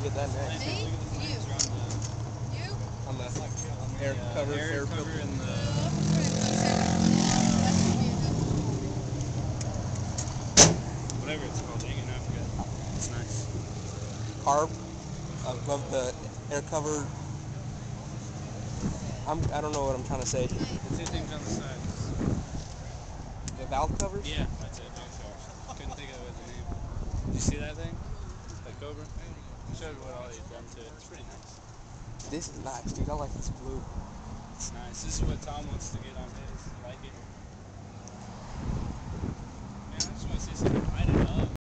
at that next. Me? You? On the air cover, air cover filter. and the whatever it's called. Dang it, I forgot. It's nice. Carb above the air cover. I don't know what I'm trying to say. The two things on the sides. The valve covers? Yeah, that's it. Valve covers. Couldn't think of the name. Did you see that thing? That Cobra? I showed you what all they've done to it. It's pretty nice. This is nice, dude. I like this blue. It's nice. This is what Tom wants to get on his. You like it? Man, I just want to see something.